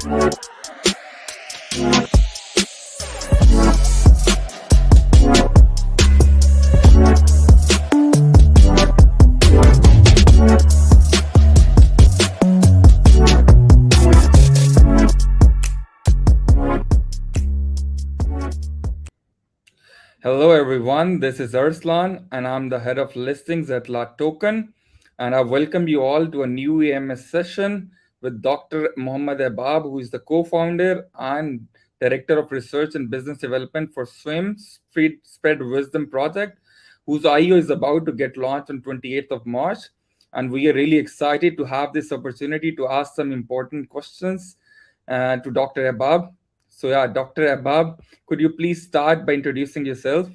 Hello, everyone. This is Arslan, and I'm the head of listings at LATOKEN. And I welcome you all to a new EMS session with Dr. Mohammad Ahbab, who is the co-founder and director of research and business development for Spread Wisdom project, whose IO is about to get launched on 28th of March. And we are really excited to have this opportunity to ask some important questions to Dr. Ahbab. So yeah, Dr. Ahbab, could you please start by introducing yourself?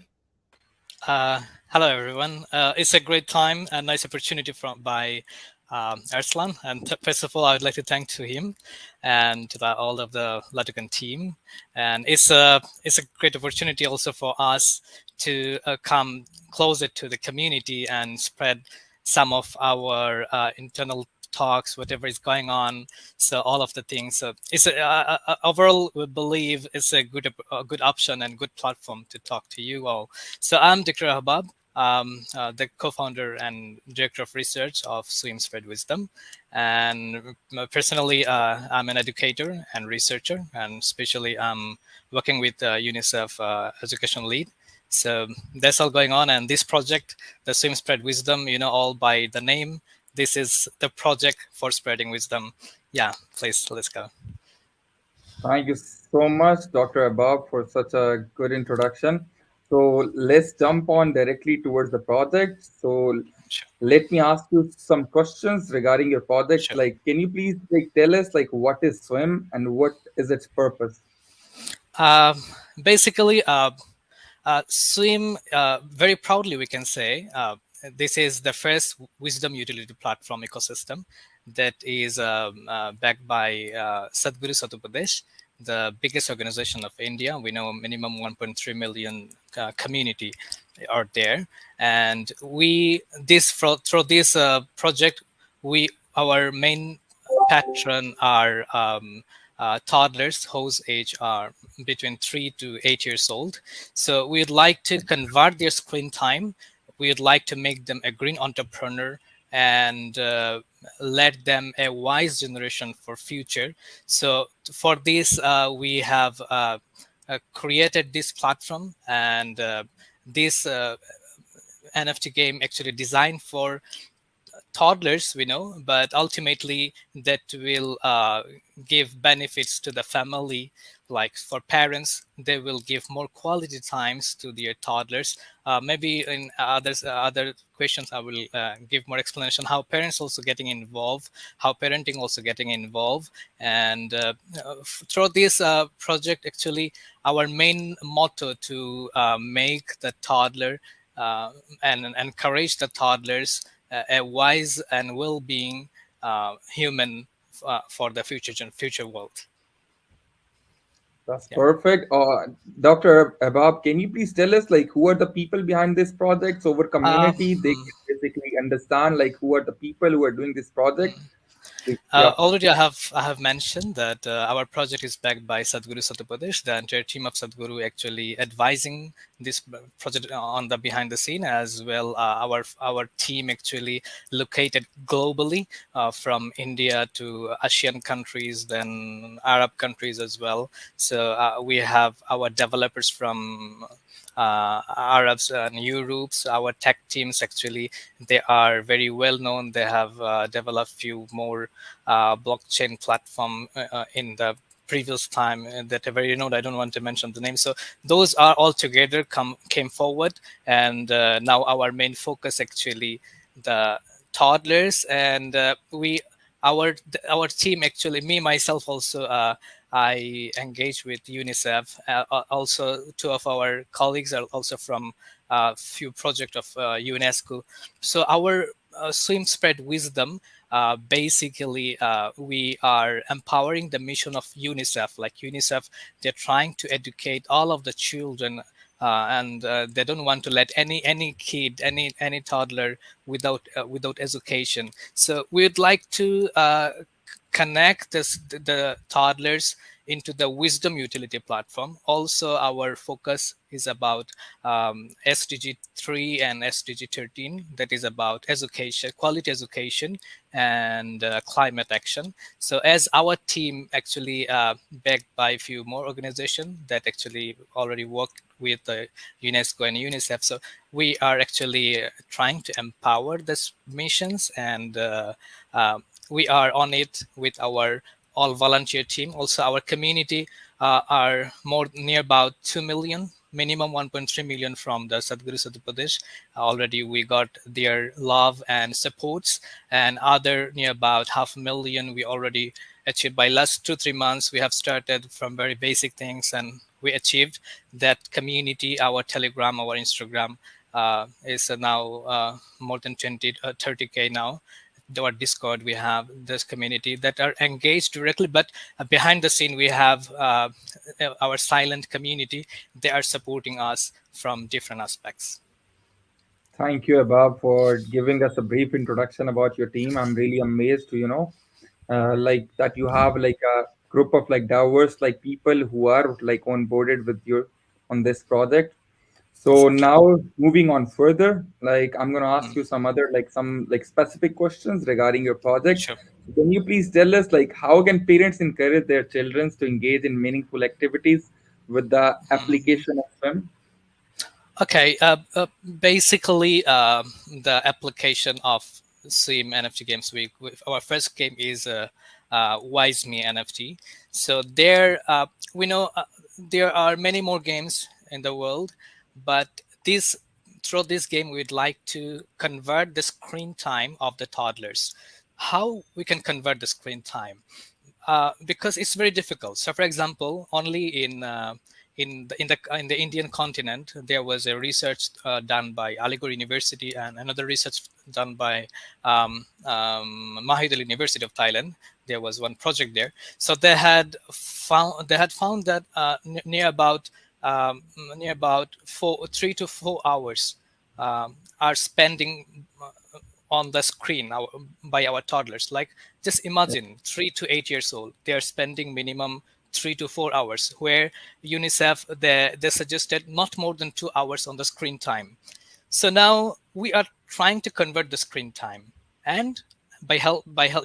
Hello, everyone. It's a great time and nice opportunity by Arslan. And first of all, I would like to thank to him and to all of the LATOKEN team. And it's a great opportunity also for us to come closer to the community and spread some of our internal talks, whatever is going on. So all of the things. So it's overall, we believe it's a good option and good platform to talk to you all. So I'm Dr. Ahbab, the co-founder and director of research of Spread Wisdom. And personally, I'm an educator and researcher, and especially I'm working with UNICEF education lead. So that's all going on. And this project, the Spread Wisdom, all by the name, this is the project for spreading wisdom. Yeah, please, let's go. Thank you so much, Dr. Ahbab, for such a good introduction. So let's jump on directly towards the project. So let me ask you some questions regarding your project. Sure. Like, can you please tell us what is SWIM and what is its purpose? Basically, SWIM, very proudly we can say, this is the first wisdom utility platform ecosystem that is backed by Sadhguru Satupadesh, the biggest organization of India. We know minimum 1.3 million community are there, and through this project, our main patron are toddlers whose age are between 3 to 8 years old. So we'd like to convert their screen time. We'd like to make them a green entrepreneur and let them a wise generation for future. So for this, we have created this platform, and this NFT game actually designed for toddlers, we know, but ultimately that will give benefits to the family. Like for parents, they will give more quality times to their toddlers. Maybe in other questions, I will give more explanation how parents also getting involved, how parenting also getting involved. And through this project, actually, our main motto to make the toddler and encourage the toddlers a wise and well-being human for the future world. That's perfect. Dr. Ahbab, can you please tell us who are the people behind this project? So our community, they can basically understand who are the people who are doing this project. Already I have mentioned that our project is backed by Sadhguru Satupadesh, the entire team of Sadhguru actually advising this project on the behind the scene, as well our team actually located globally from India to Asian countries, then Arab countries as well. So we have our developers from Arabs and Europes. Our tech teams actually, they are very well known. They have developed few more blockchain platform in the previous time that are very known. I don't want to mention the name. So those are all together came forward, and now our main focus actually the toddlers, and our team actually, me myself also, I engage with UNICEF. Also, two of our colleagues are also from a few projects of UNESCO. So our Spread Wisdom, basically, we are empowering the mission of UNICEF. Like UNICEF, they're trying to educate all of the children, and they don't want to let any kid, any toddler without education. So we'd like to connect the toddlers into the wisdom utility platform. Also, our focus is about SDG 3 and SDG 13, that is about education, quality education, and climate action. So as our team actually backed by a few more organizations that actually already worked with UNESCO and UNICEF, so we are actually trying to empower these missions, and we are on it with our all volunteer team. Also, our community are more near about 2 million, minimum 1.3 million from the Sadhguru Sadhupadesh. Already we got their love and supports, and other near about 500,000 we already achieved by last 2-3 months. We have started from very basic things, and we achieved that community. Our Telegram, our Instagram is now more than 30k now. Our Discord, we have this community that are engaged directly, but behind the scene we have our silent community. They are supporting us from different aspects. Thank you, Ahbab, for giving us a brief introduction about your team. I'm really amazed to, like that you have like a group of like diverse like people who are like onboarded with you on this project. So now moving on further, like I'm gonna ask Mm, you some other like some like specific questions regarding your project. sure. Can you please tell us like how can parents encourage their children to engage in meaningful activities with the application of swim? Okay, basically, the application of Sim NFT games. Our first game is Wise Me NFT. So there, we know there are many more games in the world, but this through this game, we'd like to convert the screen time of the toddlers. How we can convert the screen time? Because it's very difficult. So, for example, only in the Indian continent, there was a research done by Aligarh University and another research done by Mahidol University of Thailand. There was one project there. So they had found that near about 3 to 4 hours are spending on the screen by our toddlers. Like, just imagine 3 to 8 years old, they are spending minimum 3 to 4 hours, where UNICEF, they suggested not more than 2 hours on the screen time. So now we are trying to convert the screen time, and by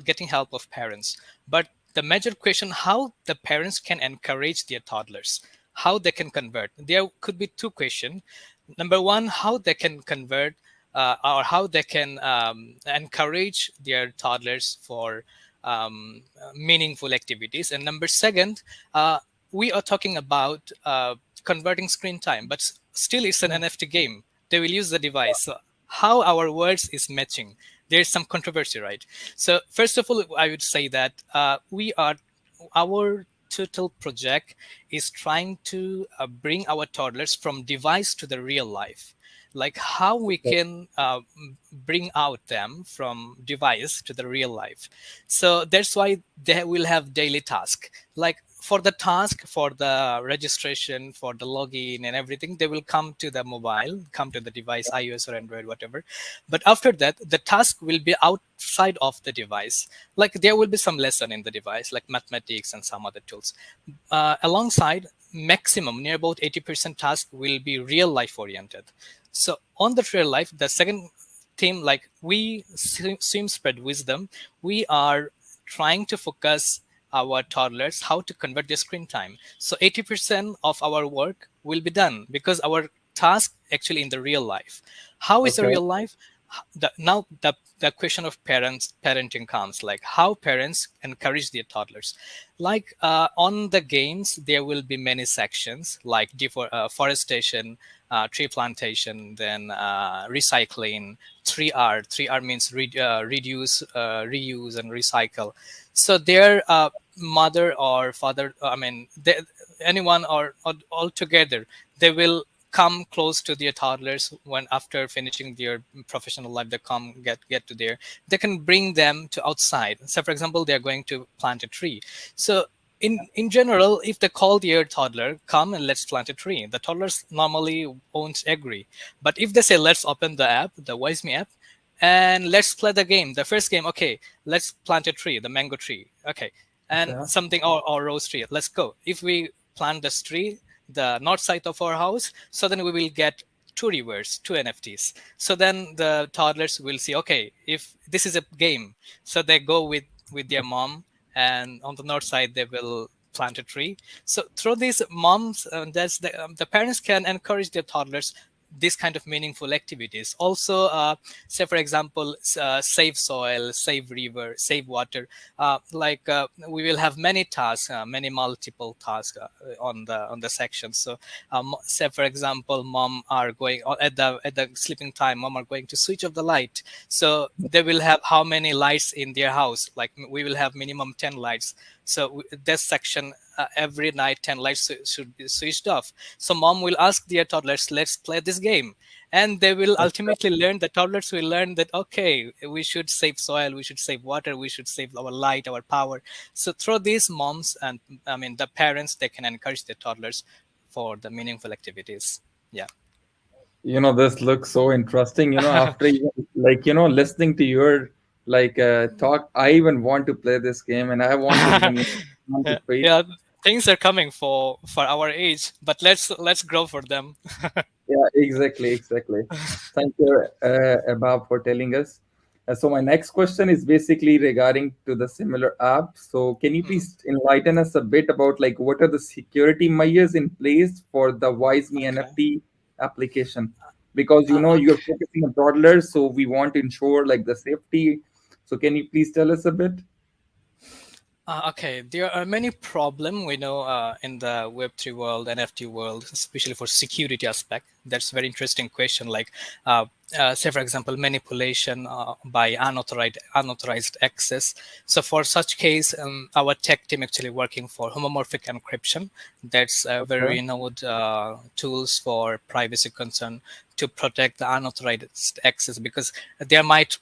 getting help of parents. But the major question, how the parents can encourage their toddlers, how they can convert. There could be two questions. Number one, how they can convert, or how they can encourage their toddlers for meaningful activities. And number second, we are talking about converting screen time, but still it's an NFT game. They will use the device. So how our words is matching? There's some controversy, right? So first of all, I would say that our total project is trying to bring our toddlers from device to the real life, like how we can bring out them from device to the real life. So that's why they will have daily task, like for the task, for the registration, for the login and everything, they will come to the mobile, come to the device, iOS or Android, whatever. But after that, the task will be outside of the device. Like, there will be some lesson in the device, like mathematics and some other tools. Alongside, maximum near about 80% task will be real life oriented. So on the real life, the second theme, like we swim spread wisdom, we are trying to focus our toddlers how to convert their screen time. So 80% of our work will be done because our task actually in the real life. How is the Okay. real life? Now the question of parenting comes, like how parents encourage their toddlers. Like on the games, there will be many sections like forestation, tree plantation, then recycling, 3R. 3R means reduce, reuse, and recycle. So their mother or father, anyone or all together, they will come close to their toddlers when after finishing their professional life. They come get to their, they can bring them to outside. So for example, they're going to plant a tree. So in general, if they call their toddler, come and let's plant a tree, the toddlers normally won't agree. But if they say let's open the app, the WiseMe app, and let's play the game. The first game, okay, let's plant a tree, the mango tree. Okay, and Okay. something or rose tree. Let's go. If we plant this tree, the north side of our house, so then we will get two rewards, two NFTs. So then the toddlers will see, okay, if this is a game, so they go with their mom, and on the north side they will plant a tree. So through these moms, that's the parents can encourage their toddlers this kind of meaningful activities. Also, say for example, save soil, save river, save water. We will have many tasks, many multiple tasks on the section. So say for example, mom are going at the sleeping time, mom are going to switch off the light, so they will have how many lights in their house. Like we will have minimum 10 lights. So this section, every night 10 lights should be switched off. So mom will ask their toddlers, let's play this game. And they will ultimately learn, the toddlers will learn that, okay, we should save soil, we should save water, we should save our light, our power. So through these moms and I mean the parents, they can encourage their toddlers for the meaningful activities. Yeah. This looks so interesting. After even, listening to your talk, I even want to play this game, and I want to even plant a Yeah, tree. yeah, things are coming for our age, but let's grow for them. Yeah, exactly, exactly. Thank you, Ahbab, for telling us. So my next question is basically regarding to the similar app. So can you Hmm. please enlighten us a bit about what are the security measures in place for the Wise Me Okay. NFT application? Because you're Okay. focusing on toddlers, so we want to ensure the safety. So can you please tell us a bit? Okay, there are many problems we know in the Web3 world, NFT world, especially for security aspect. That's a very interesting question. Like, say for example, manipulation by unauthorized access. So for such case, our tech team actually working for homomorphic encryption. That's a very Okay. renowned tools for privacy concern to protect the unauthorized access, because there might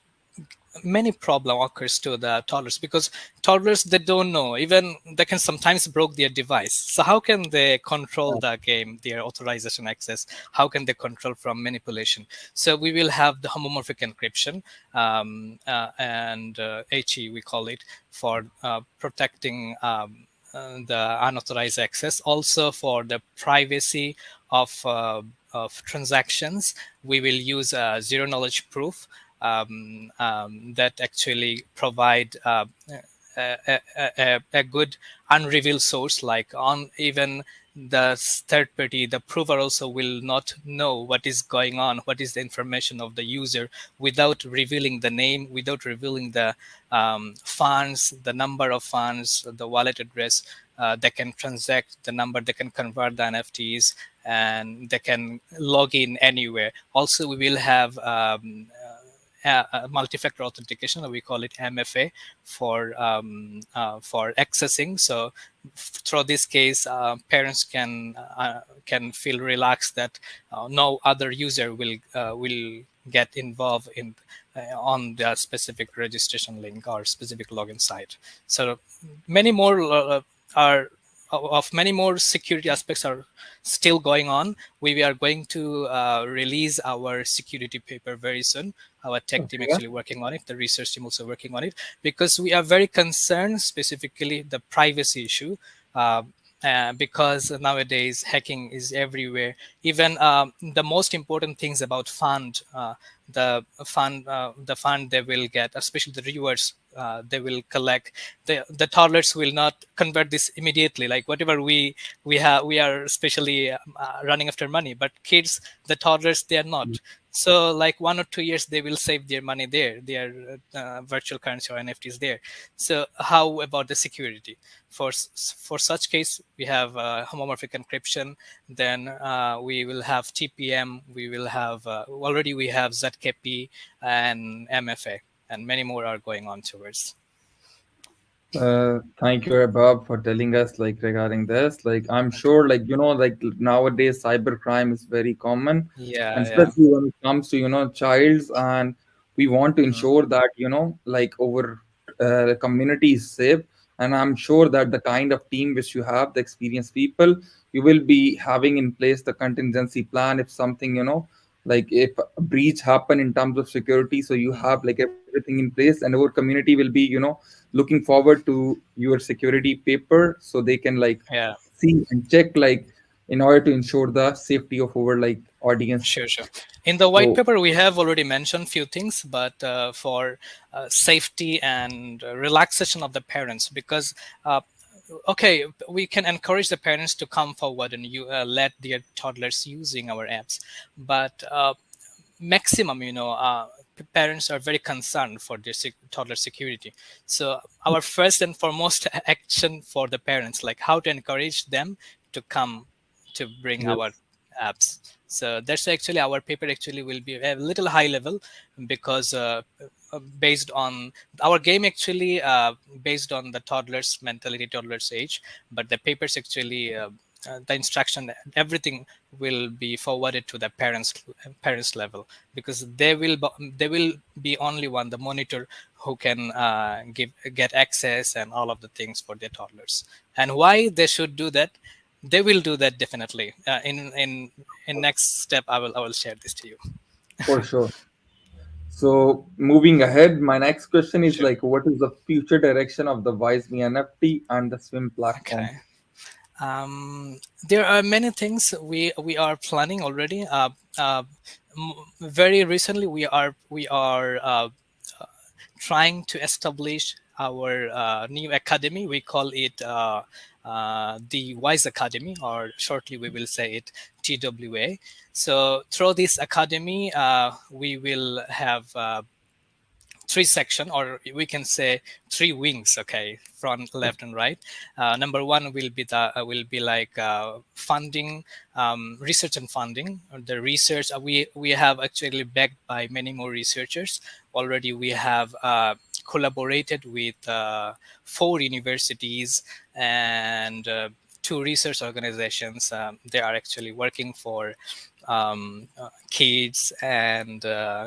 many problem occurs to the toddlers, because toddlers, they don't know, even they can sometimes broke their device. So how can they control the game, their authorization access? How can they control from manipulation? So we will have the homomorphic encryption, and HE we call it, for protecting the unauthorized access. Also for the privacy of transactions, we will use zero knowledge proof, that actually provide a good unrevealed source, like on even the third party, the prover also will not know what is going on, what is the information of the user, without revealing the name, without revealing the funds, the number of funds, the wallet address. They can transact the number, they can convert the NFTs, and they can log in anywhere. Also, we will have multi-factor authentication, we call it MFA, for accessing. So through this case, parents can feel relaxed that no other user will get involved in on the specific registration link or specific login site. So many more are of many more security aspects are still going on. We are going to release our security paper very soon. Our tech team Okay. actually working on it. The research team also working on it, because we are very concerned, specifically the privacy issue. Uh, because nowadays hacking is everywhere. Even the most important things about fund, the fund they will get, especially the rewards they will collect. The toddlers will not convert this immediately. Like whatever we are especially running after money, but kids, the toddlers, they are not. So like 1 or 2 years they will save their money there, their virtual currency or NFTs there. So how about the security? For such case, we have homomorphic encryption. Then we will have TPM. We will have already we have ZKP and MFA, and many more are going on towards. Thank you, Bob, for telling us regarding this. I'm Okay. sure, nowadays cybercrime is very common, and Yeah, yeah. especially when it comes to childs, and we want to Mhm. ensure that our community is safe. And I'm sure that the kind of team which you have, the experienced people, you will be having in place the contingency plan if something like if a breach happen in terms of security, so you have like everything in place, and our community will be, looking forward to your security paper, so they can like Yeah. see and check, like in order to ensure the safety of our like audience. Sure, sure. In the white So paper, we have already mentioned few things, but for safety and relaxation of the parents, because uh, okay, we can encourage the parents to come forward and you let their toddlers using our apps, but maximum, parents are very concerned for their toddler security. So our first and foremost action for the parents, like how to encourage them to come to bring our yes, apps. So that's actually our paper actually will be a little high level, because based on our game actually based on the toddler's mentality, toddler's age, but the papers actually the instruction, everything will be forwarded to the parents level, because they will be only one the monitor who can get access and all of the things for their toddlers. And why they should do that, they will do that definitely in next step. I will share this to you. for sure. So moving ahead, my next question is Sure. like, what is the future direction of the Wise Me NFT and the Swim platform? Okay. um, there are many things we are planning already. Very recently we are trying to establish our new academy. We call it the Wise Academy, or shortly we will say it TWA. So through this academy, we will have three section, or we can say three wings, okay, front, left, and right. Number one will be like funding, research and funding. The research, we have actually backed by many more researchers already. We have collaborated with four universities and two research organizations. They are actually working for kids and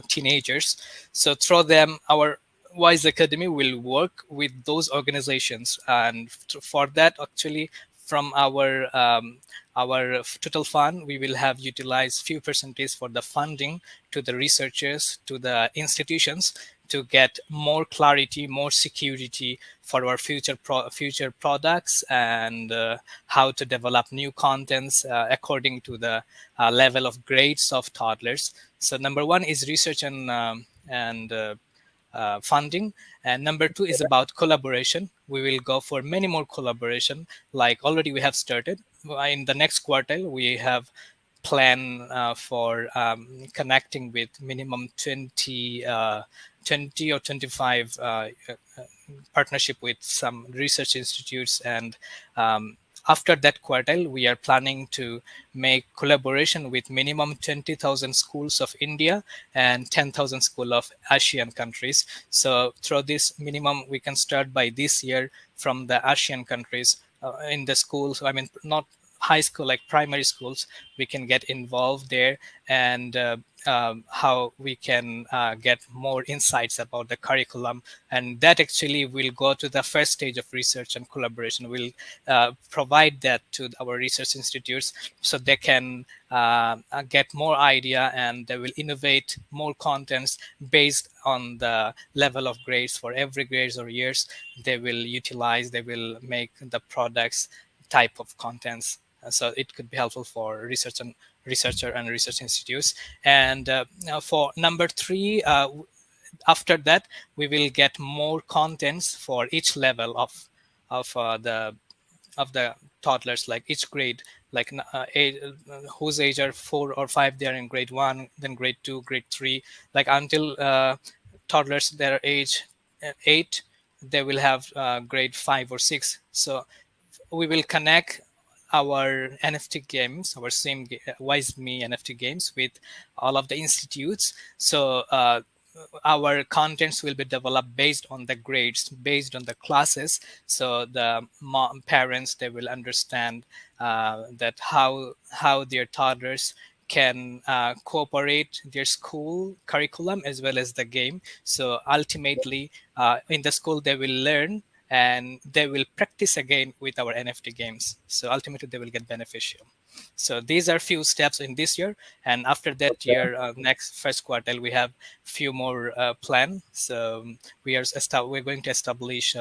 teenagers. So through them, our Wise Academy will work with those organizations, and for that, actually, from our total fund, we will have utilized few percentage for the funding to the researchers, to the institutions, to get more clarity, more security for our future products, and how to develop new contents according to the level of grades of toddlers. So number one is research and funding, and number two is about collaboration. We will go for many more collaboration, like already we have started. In the next quarter we have plan for connecting with minimum 20 or 25 partnership with some research institutes. And after that quartile, we are planning to make collaboration with minimum 20,000 schools of India and 10,000 school of Asian countries. So through this minimum, we can start by this year from the Asian countries in the schools. I mean, not high school, like primary schools, we can get involved there, and how we can get more insights about the curriculum. And that actually will go to the first stage of research and collaboration. We'll provide that to our research institutes, so they can get more idea, and they will innovate more contents based on the level of grades. For every grades or years, they will utilize, they will make the products type of contents. So it could be helpful for researcher and research institutes. And now for number three, after that, we will get more contents for each level of the toddlers, like each grade, like whose age are 4 or 5, they are in grade 1, then grade 2, grade 3, like until toddlers their age 8, they will have grade 5 or 6. So we will connect our NFT games, our Wise Me NFT games, with all of the institutes. So our contents will be developed based on the grades, based on the classes. So the parents, they will understand that how their toddlers can cooperate their school curriculum as well as the game. So ultimately, in the school, they will learn and they will practice again with our NFT games. So ultimately, they will get beneficial. So these are few steps in this year, and after that Okay. year, next first quarter, we have few more plan. So we're going to establish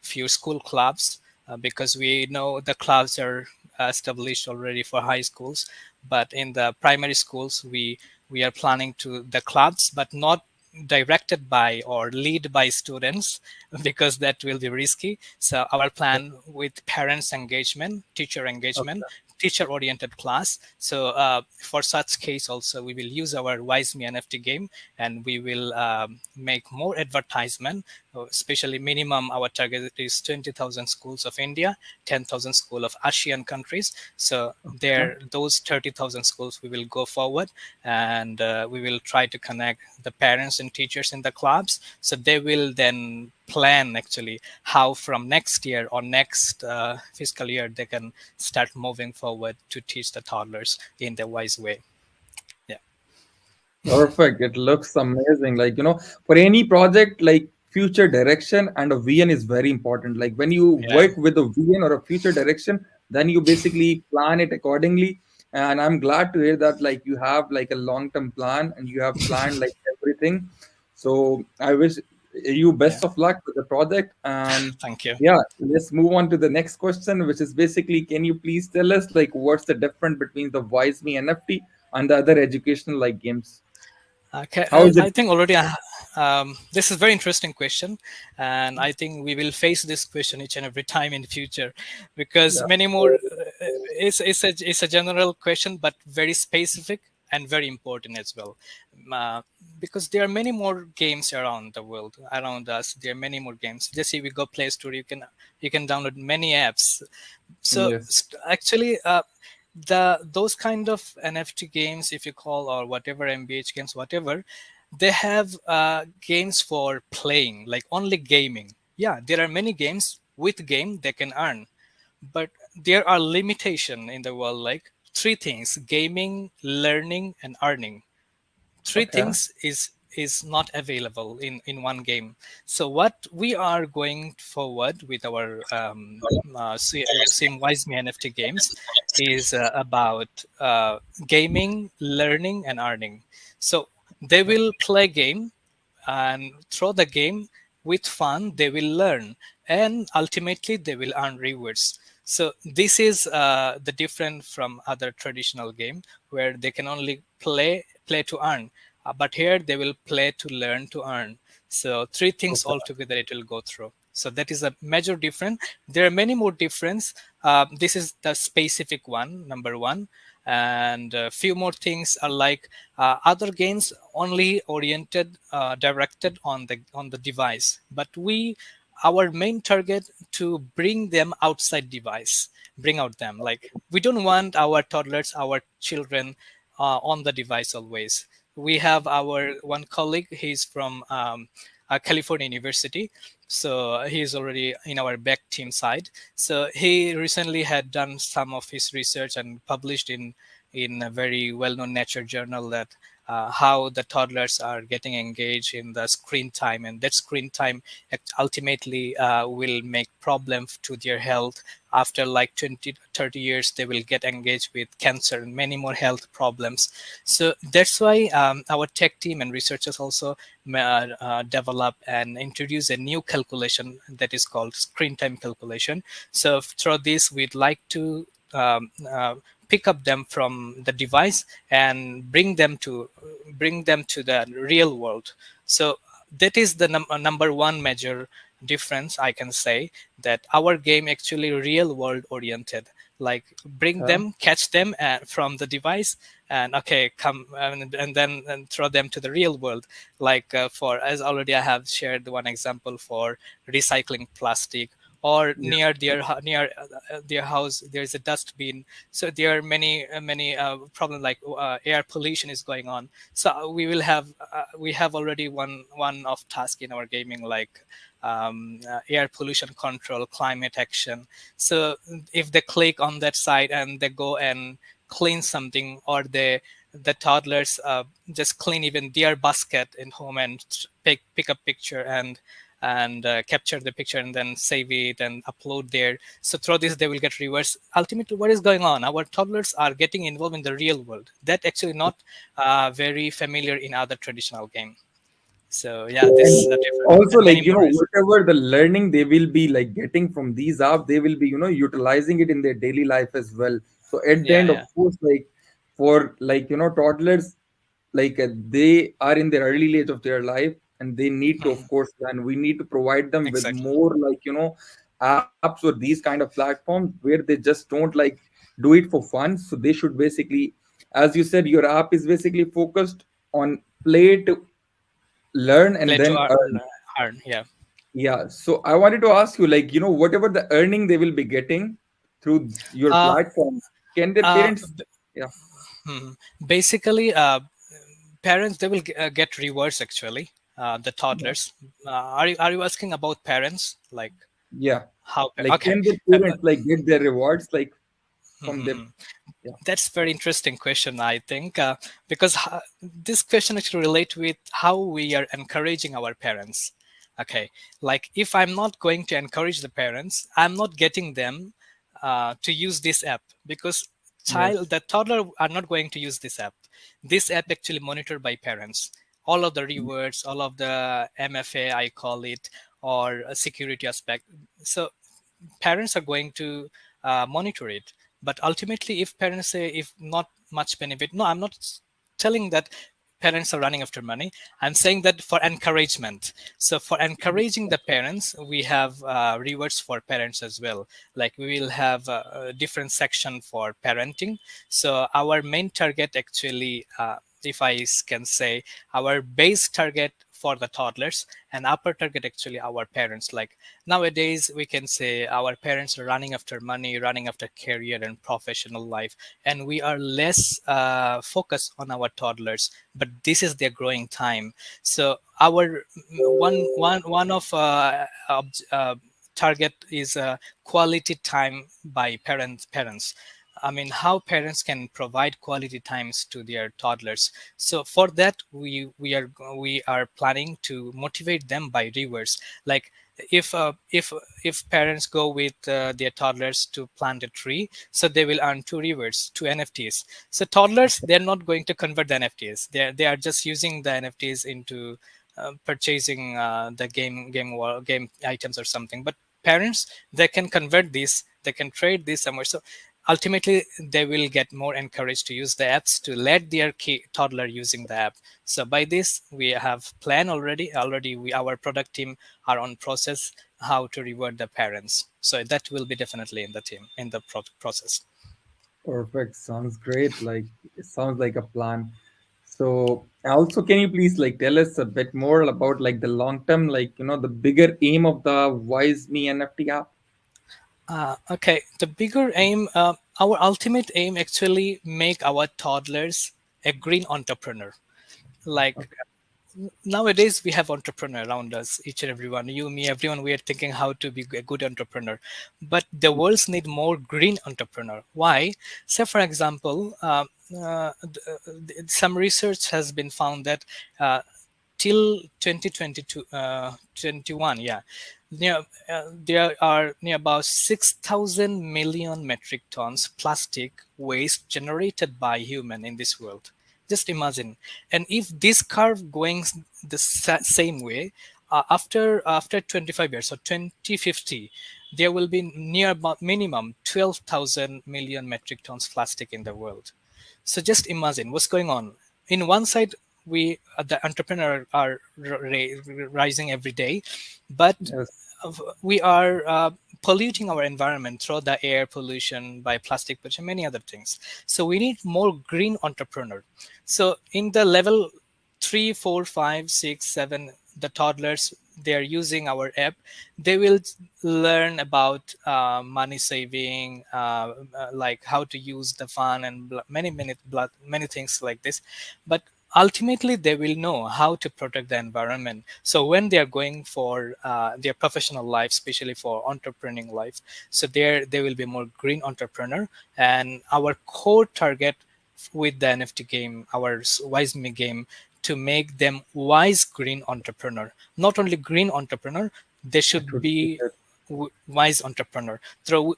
few school clubs, because we know the clubs are established already for high schools, but in the primary schools, we are planning to the clubs, but not directed by or lead by students because that will be risky. So our plan with parents engagement, teacher engagement, teacher oriented class. So for such case also we will use our Wise Me NFT game, and we will make more advertisement, especially minimum our target is 20,000 schools of India, 10,000 school of ASEAN countries. So Okay. there, those 30,000 schools we will go forward, and we will try to connect the parents and teachers in the clubs. So they will then plan actually how from next year or next fiscal year they can start moving forward to teach the toddlers in the wise way. Yeah. Perfect. It looks amazing. Like, for any project, like future direction and a vision is very important. Like when you Yeah. work with a vision or a future direction, then you basically plan it accordingly. And I'm glad to hear that like you have like a long-term plan and you have planned like everything. So I wish you Yeah. best of luck with the project. And Thank you. yeah, let's move on to the next question, which is basically, can you please tell us like what's the difference between the Wise Me NFT and the other educational like games? Okay, How is it? I think already this is very interesting question, and I think we will face this question each and every time in the future, because Yeah. many more. It's a general question, but very specific and very important as well, uh, because there are many more games around the world, around us. There are many more games. Just see, we go Play Store. You can download many apps. So Yes. actually, the those kind of NFT games, if you call, or whatever MBH games, whatever, they have games for playing, like only gaming. Yeah, there are many games with game they can earn, but there are limitation in the world, like three things: gaming, learning, and earning. Three Okay. things is not available in one game. So what we are going forward with our sim wise me NFT games is about gaming, learning, and earning. So they will play game, and through the game with fun they will learn, and ultimately they will earn rewards. So this is the different from other traditional game where they can only play to earn. But here they will play to learn to earn. So three things Okay. altogether it will go through. So that is a major difference. There are many more difference. This is the specific one, number one. And a few more things are like other games only oriented, directed on the device, but our main target to bring them outside device, bring out them, like we don't want our toddlers, our children on the device always. We have our one colleague, he's from California University, so he is already in our back team side. So he recently had done some of his research and published in a very well-known Nature journal that how the toddlers are getting engaged in the screen time, and that screen time ultimately will make problems to their health. After like 20 30 years they will get engaged with cancer and many more health problems. So that's why our tech team and researchers also develop and introduce a new calculation that is called screen time calculation. So through this we'd like to pick up them from the device and bring them to the real world. So that is the number one major difference, I can say, that our game actually real world oriented, like bring Okay. them, catch them from the device, and okay, come and then and throw them to the real world. Like for, as already I have shared one example for recycling plastic, or Yeah. near their house there is a dustbin. So there are many problems, like air pollution is going on. So we have already one of task in our gaming, like air pollution control, climate action. So if they click on that site and they go and clean something, or the toddlers just clean even their basket in home and pick up picture, and capture the picture and then save it and upload there. So through this, they will get rewards. Ultimately, what is going on? Our toddlers are getting involved in the real world. That actually not very familiar in other traditional game. So yeah, And this different also, and many like, more is. whatever the learning they will be like getting from these apps, they will be, utilizing it in their daily life as well. So at the Yeah, end, of yeah. course, like for like, toddlers, like they are in the early age of their life, and they need to, of Mhm. course, and we need to provide them with Exactly. more like, apps or these kind of platforms where they just don't like do it for fun. So they should basically, as you said, your app is basically focused on play to learn and Play to then earn. earn. Yeah. Yeah. So I wanted to ask you, like, whatever the earning they will be getting through your Uh, platform, can their uh, parents? Yeah. hmm. Basically, parents they will get rewards actually. The Yeah. toddlers. Are you asking about parents like Yeah. how? Like, Okay. can the Uh, parents like get their rewards like from the? mhm. Yeah. That's very interesting question, I think, because this question actually relate with how we are encouraging our parents. Okay, like if I'm not going to encourage the parents, I'm not getting them to use this app because Yes. the toddler are not going to use this app. This app actually monitored by parents. All of the rewards, all of the MFA, I call it, or a security aspect. So parents are going to monitor it, but ultimately if parents say if not much benefit, no, I'm not telling that parents are running after money. I'm saying that for encouragement. So for encouraging the parents, we have rewards for parents as well. Like we will have a different section for parenting. So our main target actually, if I can say, our base target for the toddlers and upper target actually our parents. Like nowadays we can say our parents are running after money, running after career and professional life, and we are less focused on our toddlers, but this is their growing time. So our one of target is quality time by parents. I mean, how parents can provide quality times to their toddlers. So for that, we are planning to motivate them by rewards. Like if parents go with their toddlers to plant a tree, so they will earn two rewards, two NFTs. So toddlers, they're not going to convert the NFTs. They are just using the NFTs into purchasing the game items or something. But parents, they can convert this, they can trade this somewhere. So ultimately they will get more encouraged to use the apps to let their toddler using the app. So by this we have plan already our product team are on process how to reward the parents. So that will be definitely in the team in the process. Perfect. Sounds great. Like it sounds like a plan. So also, can you please like tell us a bit more about like the long term, like the bigger aim of the Wise Me NFT app? Okay, the bigger aim, our ultimate aim actually make our toddlers a green entrepreneur. Like Okay. nowadays we have entrepreneur around us, each and everyone, you, me, everyone, we are thinking how to be a good entrepreneur, but the world's need more green entrepreneur. Why? Say for example, some research has been found that till 2022 21, yeah, there are near about 6,000 million metric tons plastic waste generated by human in this world. Just imagine. And if this curve going the same way, after 25 years, so 2050, there will be near about minimum 12,000 million metric tons plastic in the world. So just imagine what's going on. In one side, we the entrepreneur are rising every day, but Yes. we are polluting our environment through the air pollution by plastic pollution, many other things. So we need more green entrepreneur. So in the level 3, 4, 5, 6, 7, the toddlers, they are using our app, they will learn about money saving, like how to use the fund and many things like this. But ultimately they will know how to protect the environment. So when they are going for their professional life, especially for entrepreneuring life, so there they will be more green entrepreneur. And our core target with the NFT game, our Wise Me game, to make them wise green entrepreneur. Not only green entrepreneur, they I should totally be get. wise entrepreneur.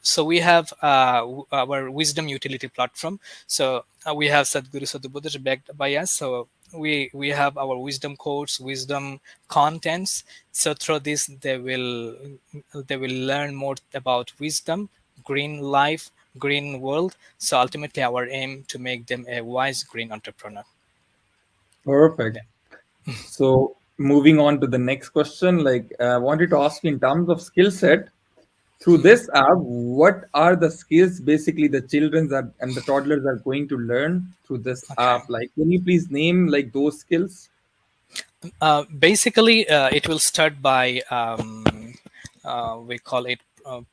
So we have our wisdom utility platform. So we have Sadhguru Sadhubuddha backed by us. So we have our wisdom quotes, wisdom contents. So through this, they will learn more about wisdom, green life, green world. So ultimately, our aim to make them a wise green entrepreneur. Perfect. Yeah. So moving on to the next question, like I wanted to ask you in terms of skill set, through this app, what are the skills basically the children are and the toddlers are going to learn through this Okay. app? Like, can you please name like those skills? Basically, it will start by we call it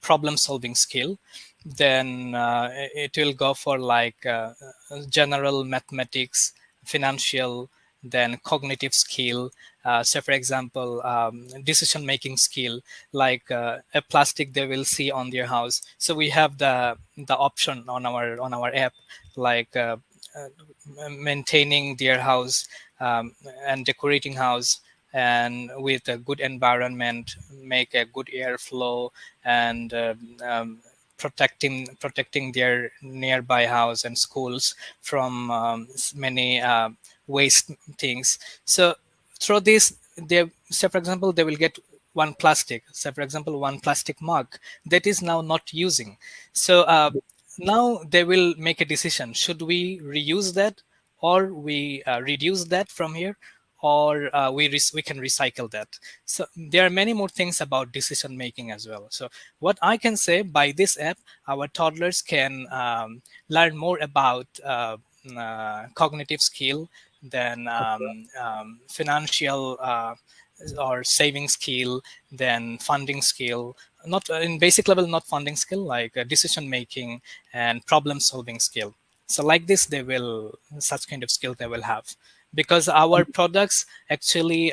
problem solving skill. Then it will go for like general mathematics, financial, then cognitive skill. So for example, decision making skill, like a plastic they will see on their house. So we have the option on our app, like maintaining their house, and decorating house, and with a good environment, make a good airflow, and protecting their nearby house and schools from many waste things. So through this, they, say for example, they will get one plastic, say for example, one plastic mug that is now not using. So now they will make a decision: should we reuse that, or we reduce that from here, or we can recycle that. So there are many more things about decision making as well. So what I can say, by this app, our toddlers can learn more about cognitive skill, then financial or saving skill, then funding skill, not in basic level, not funding skill, like decision making and problem solving skill. So like this, they will, such kind of skill they will have, because our products actually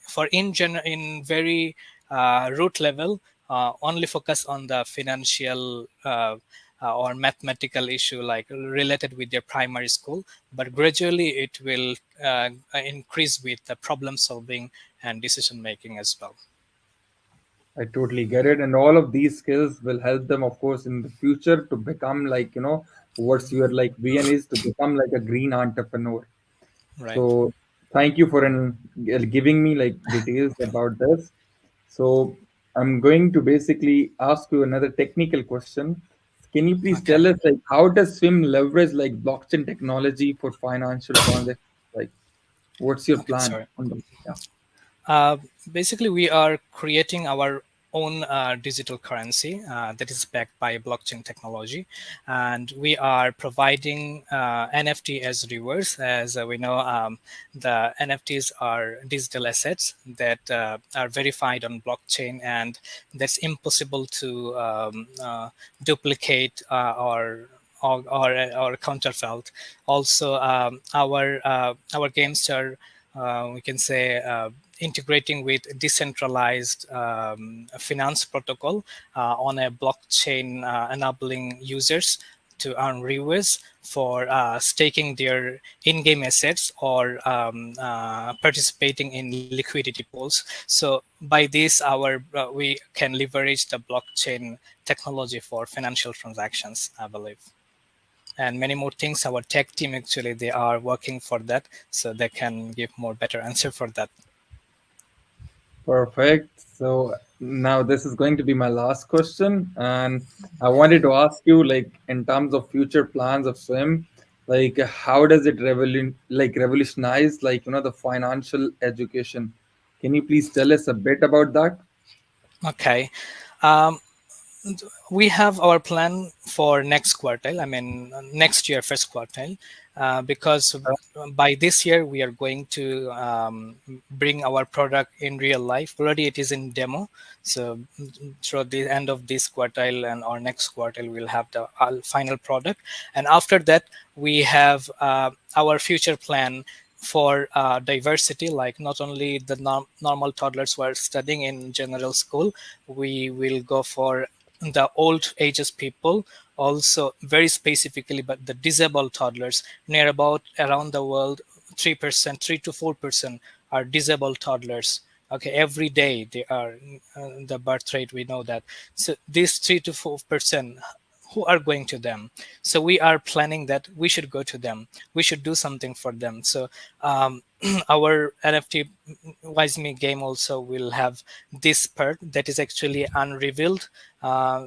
for in very root level only focus on the financial or mathematical issue, like related with their primary school, but gradually it will increase with the problem solving and decision making as well. I totally get it. And all of these skills will help them, of course, in the future to become like, what's your like vision is to become like a green entrepreneur. Right. So thank you for giving me like details about this. So I'm going to basically ask you another technical question. Can you please Okay. tell us like how does Swim leverage like blockchain technology for financial transactions? Like what's your Okay, plan sorry. on the yeah? Uh, Basically, we are creating our own digital currency that is backed by blockchain technology, and we are providing NFT as rewards. As we know, the NFTs are digital assets that are verified on blockchain, and that's impossible to duplicate or counterfeit. Also, our games are, we can say, integrating with decentralized finance protocol on a blockchain, enabling users to earn rewards for staking their in-game assets or participating in liquidity pools. So by this, we can leverage the blockchain technology for financial transactions, I believe. And many more things, our tech team actually, they are working for that, so they can give more better answer for that. Perfect. So now this is going to be my last question, and I wanted to ask you, like, in terms of future plans of Swim, like, how does it revolutionize, like, the financial education? Can you please tell us a bit about that? Okay. Um, we have our plan for next quartile, I mean next year first quartile, because by this year we are going to bring our product in real life. Already it is in demo. So through the end of this quartile and our next quartile, we'll have the final product. And after that, we have our future plan for diversity, like not only the normal toddlers who are studying in general school, we will go for the old ages people, also very specifically, but the disabled toddlers near about around the world. 3%, 3 to 4% are disabled toddlers. Okay, every day they are the birth rate. We know that. So these 3 to 4%, who are going to them? So we are planning that we should go to them. We should do something for them. So our NFT Wise Me game also will have this part that is actually unrevealed.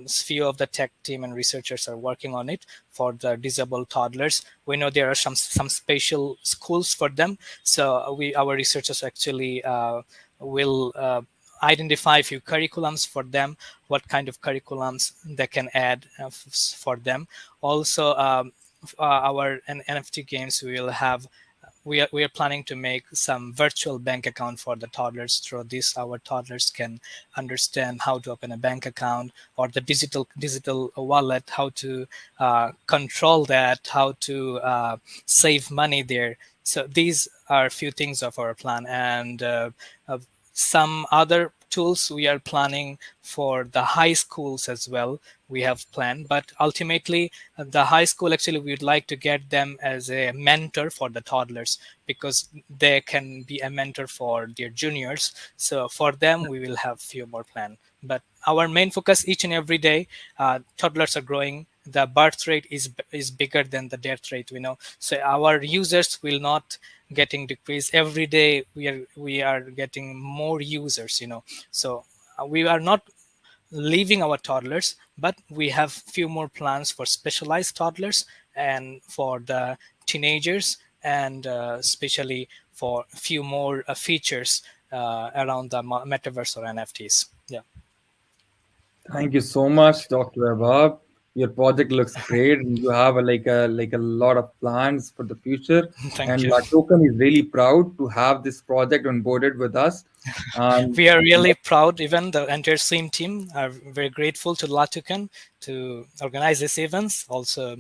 Few of the tech team and researchers are working on it for the disabled toddlers. We know there are some special schools for them. So our researchers actually will identify a few curriculums for them, what kind of curriculums they can add for them. Also, our NFT games will have, we are planning to make some virtual bank account for the toddlers. Through this, our toddlers can understand how to open a bank account, or the digital wallet, how to control that, how to save money there. So these are a few things of our plan, and some other tools we are planning for the high schools as well. We have planned, but ultimately the high school, actually we would like to get them as a mentor for the toddlers, because they can be a mentor for their juniors. So for them we will have few more plan, but our main focus each and every day, toddlers are growing, the birth rate is bigger than the death rate, we know. So our users will not getting decreased. Every day we are getting more users, so we are not leaving our toddlers, but we have few more plans for specialized toddlers and for the teenagers, and especially for a few more features around the metaverse or NFTs. Yeah. Thank you so much, Dr. Ahbab. Your project looks great, and you have a lot of plans for the future. Thank And you. LATOKEN is really proud to have this project onboarded with us. And We are really proud. Even the entire SIM team are very grateful to LATOKEN to organize these events, also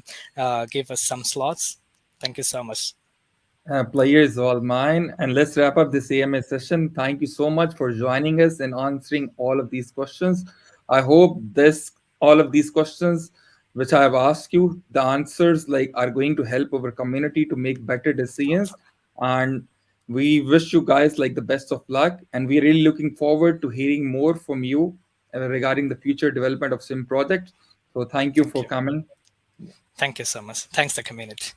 give us some slots. Thank you so much. Pleasure is all mine. And let's wrap up this AMA session. Thank you so much for joining us and answering all of these questions. I hope this all of these questions which I have asked you, the answers like are going to help our community to make better decisions. And we wish you guys like the best of luck. And we're really looking forward to hearing more from you regarding the future development of SIM project. So thank you Thank for you. coming. Thank you so much. Thanks, the community.